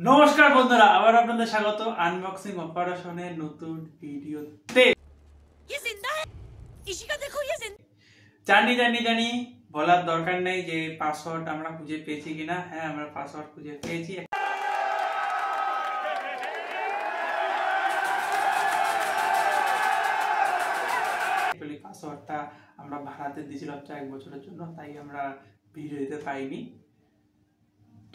নমস্কার বন্ধুরা, আবার আপনাদের স্বাগত আনবক্সিং অপারেশনের নতুন ভিডিওতে। জানি বলার দরকার নেই যে পাসওয়ার্ড আমরা খুঁজে পেয়েছি কিনা। হ্যাঁ, আমরা পাসওয়ার্ড খুঁজে পেয়েছি। পাসওয়ার্ডটা আমরা ভাড়াতে দিয়েছিলাম 1 বছরের জন্য, তাই আমরা ভিডিও দিতে পাইনি।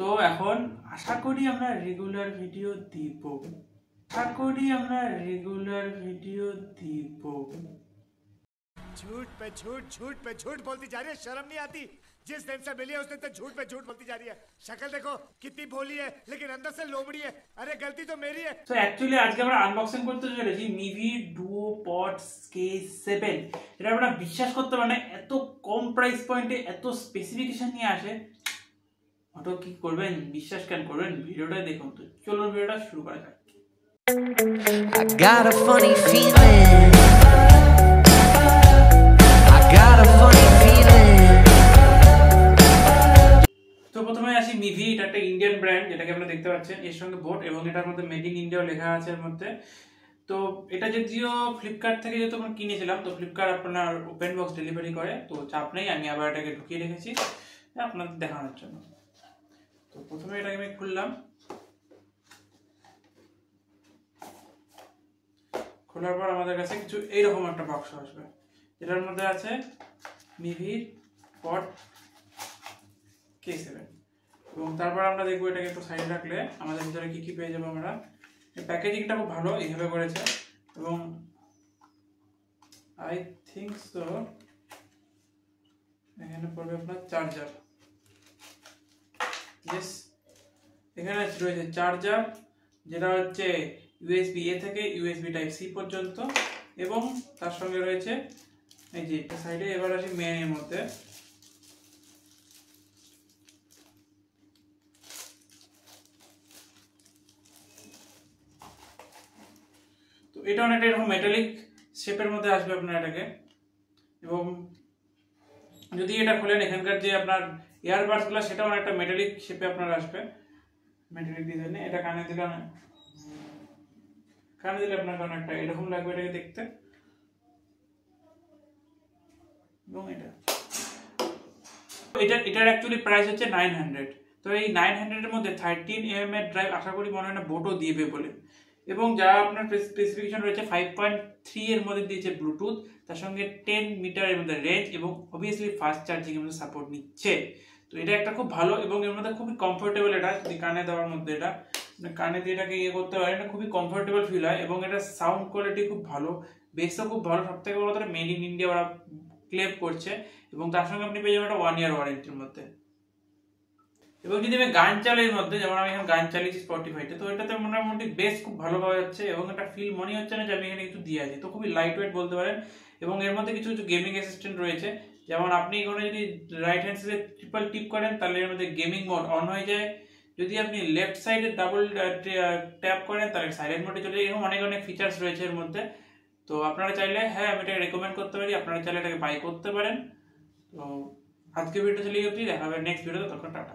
তো এখন আশা করি আমরা রেগুলার ভিডিও দিব। झूठ पे झूठ बोलती जा रही है, शर्म नहीं आती? जिस दिन से मिली है उस दिन से झूठ पे झूठ बोलती जा रही है। शक्ल देखो कितनी भोली है, लेकिन अंदर से लोमड़ी है। अरे गलती तो मेरी है। तो एक्चुअली আজকে আমরা আনবক্সিং করতে চলেছি মিভি ডুও পড K7। এটা আপনারা বিশ্বাস করতে পারেন না, এত কম প্রাইস পয়েন্টে এত স্পেসিফিকেশন নিয়ে আসে। অটো কি করবেন, বিশ্বাস কেন করবেন, ভিডিওটা দেখুন। তো চলুন ভিডিওটা শুরু করা যাক। I got a funny feeling. তো প্রথমে আসি মিভি। এটা একটা ইন্ডিয়ান ব্র্যান্ড, যেটাকে আপনারা দেখতে পাচ্ছেন এর সঙ্গে বোট, এবং এটার মধ্যে মেড ইন ইন্ডিয়া লেখা আছে এর মধ্যে। তো এটা যদিও ফ্লিপকার্ট থেকে যেহেতু আমরা কিনেছিলাম, তো ফ্লিপকার্ট আপনার ওপেন বক্স ডেলিভারি করে, তো চাপ নেই। আমি আবার এটাকে ঢুকিয়ে রেখেছি আপনাদের দেখানোর জন্য। তো প্রথমে এটাকে আমি খুললাম। খোলার পর আমাদের কাছে কিছু এইরকম একটা বাক্স আসবে, যেটার মধ্যে আছে মিভির পড K7। এবং তারপর আমরা দেখবো এটাকে একটু সাইডে রাখলে আমাদের ভিতরে কি কি পেয়ে যাবো আমরা। প্যাকেজিংটা খুব ভালো এইভাবে করেছে, এবং আই থিঙ্ক সো এখানে পড়বে আপনার চার্জার। ইয়েস, এখানে রয়েছে চার্জার, যেটা হচ্ছে USB A থেকে USB Type-C পর্যন্ত, এবং তার সঙ্গে রয়েছে এই যে একটা সাইডে। এবার আসি মেইনের মধ্যে। তো এটা অনেকটা এরকম মেটালিক শেপের মধ্যে আসবে আপনার এটাকে। এবং যদি এটা খোলেন, এখানকার যে আপনার ইয়ারবাডসগুলো সেটাও অনেকটা মেটালিক শেপে আপনার আসবে, মেটালিক ডিজাইনে। এটা কানে দিলে আপনার অনেকটা এরকম লাগবে এটাকে দেখতে। এবং এটার অ্যাকচুয়ালি প্রাইস হচ্ছে 900। তো এই 900 এর মধ্যে 13mm এর ড্রাইভ আশা করি মনে হয় না বোটও দিবে বলে। এবং যা আপনার স্পেসিফিকেশন রয়েছে 5.3 এর মধ্যে দিয়েছে ব্লুটুথ, তার সঙ্গে 10 মিটারের মধ্যে রেঞ্জ, এবং অবভিয়াসলি ফাস্ট চার্জিং এর মধ্যে সাপোর্ট নিচ্ছে। তো এটা একটা খুব ভালো, এবং এর মধ্যে খুবই কমফোর্টেবল। এটা যদি কানে দেওয়ার মধ্যে, এটা কানে দিয়ে এটাকে করতে পারে, এটা খুবই কমফোর্টেবল ফিল হয়। এবং এটা সাউন্ড কোয়ালিটি খুব ভালো, বেসও খুব ভালো। সব থেকে বড় কথা, মেড ইন ইন্ডিয়া ওরা ক্লেম করছে, এবং তার সঙ্গে আপনি পেয়ে যাবেন একটা 1 ইয়ার ওয়ারেন্টির মধ্যে। এবং যদি আমি গান চালাই এর মধ্যে, যেমন আমি এখানে গান চালিয়েছি স্পটিফাইতে, তো এটাতে মোটামুটি বেস খুব ভালো পাওয়া যাচ্ছে, এবং এটা ফিল মনে হচ্ছে না যে আমি এখানে কিছু দিয়ে আছি। তো খুবই লাইট ওয়েট বলতে পারেন। এবং এর মধ্যে কিছু গেমিং অ্যাসিস্ট্যান্ট রয়েছে, যেমন আপনি এখানে যদি রাইট হ্যান্ড সাইডে ট্রিপল টিপ করেন, তাহলে এর মধ্যে গেমিং মোড অন হয়ে যায়। যদি আপনি লেফট সাইডে ডাবল ট্যাপ করেন, তাহলে সাইলেন্ট মোডে চলে যায়। এরকম অনেক ফিচার্স রয়েছে এর মধ্যে। তো আপনারা চাইলে, হ্যাঁ, আমি এটাকে রেকমেন্ড করতে পারি, আপনারা চাইলে এটাকে বাই করতে পারেন। তো আজকে ভিডিওটা চলে গিয়ে দেখা হবে নেক্সট ভিডিওতে। তখন টাটা।